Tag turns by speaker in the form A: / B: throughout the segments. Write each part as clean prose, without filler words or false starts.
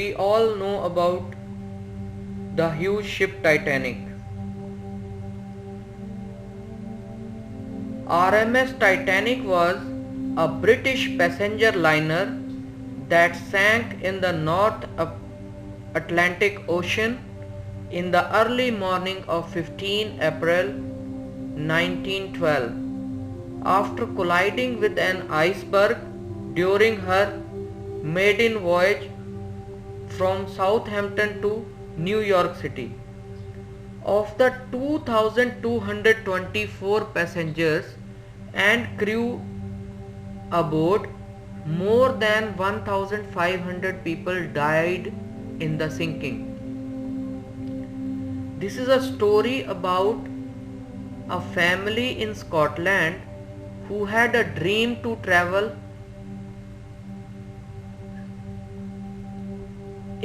A: we all know about the huge ship Titanic. RMS Titanic was a British passenger liner that sank in the North Atlantic Ocean in the early morning of 15 April 1912 after colliding with an iceberg during her maiden voyage from Southampton to New York City. Of the 2,224 passengers and crew aboard, more than 1,500 people died in the sinking. This is a story about a family in Scotland who had a dream to travel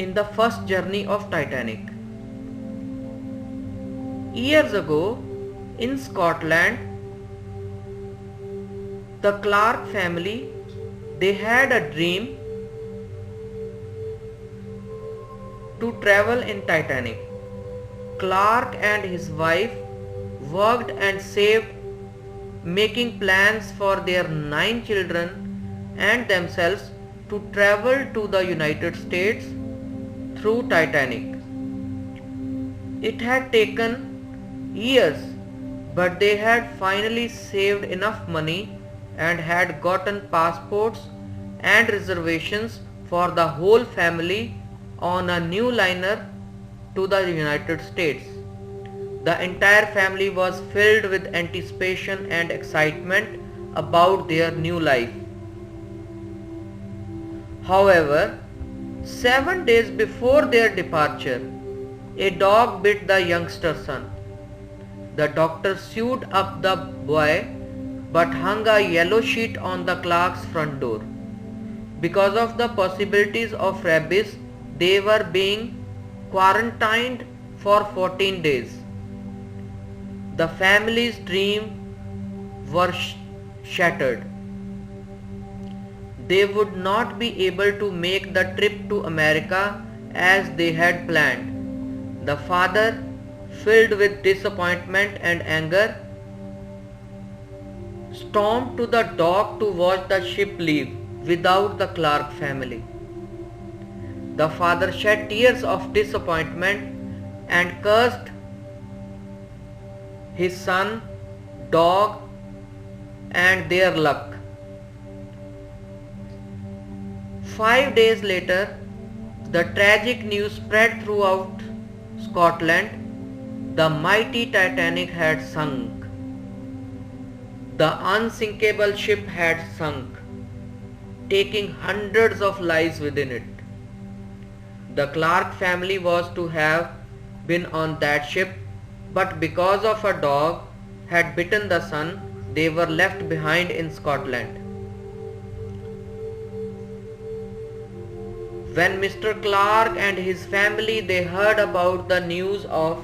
A: in the first journey of Titanic. Years ago, in Scotland, the Clark family, they had a dream to travel in Titanic. Clark and his wife worked and saved, making plans for their 9 children and themselves to travel to the United States through Titanic. It had taken years, but they had finally saved enough money and had gotten passports and reservations for the whole family on a new liner to the United States. The entire family was filled with anticipation and excitement about their new life. However, 7 days before their departure, a dog bit the youngster's son. The doctor sewed up the boy but hung a yellow sheet on the Clark's front door. Because of the possibilities of rabies, they were being quarantined for 14 days. The family's dreams were shattered. They would not be able to make the trip to America as they had planned. The father, filled with disappointment and anger, stormed to the dock to watch the ship leave without the Clark family. The father shed tears of disappointment and cursed his son, dog, and their luck. 5 days later, the tragic news spread throughout Scotland. The mighty Titanic had sunk. The unsinkable ship had sunk, taking hundreds of lives within it. The Clark family was to have been on that ship, but because of a dog had bitten the son, they were left behind in Scotland. When Mr. Clark and his family they heard about the news of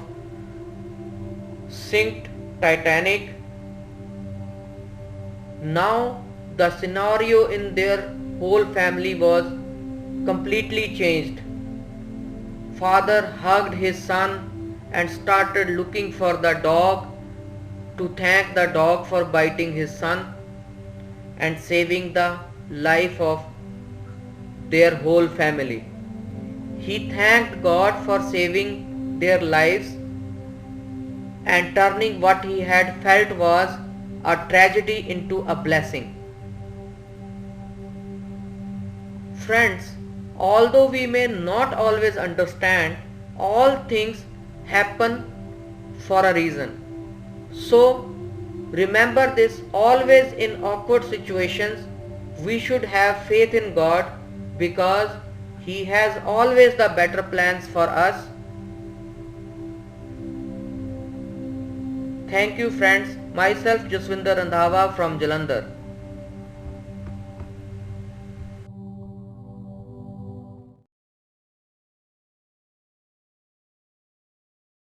A: sinked Titanic, now the scenario in their whole family was completely changed. Father hugged his son and started looking for the dog to thank the dog for biting his son and saving the life of their whole family. He thanked God for saving their lives and turning what he had felt was a tragedy into a blessing. Friends, although we may not always understand, all things happen for a reason. So remember this: always in awkward situations we should have faith in God, because He has always the better plans for us. Thank you friends. Myself Jaswinder Randhawa from Jalandhar.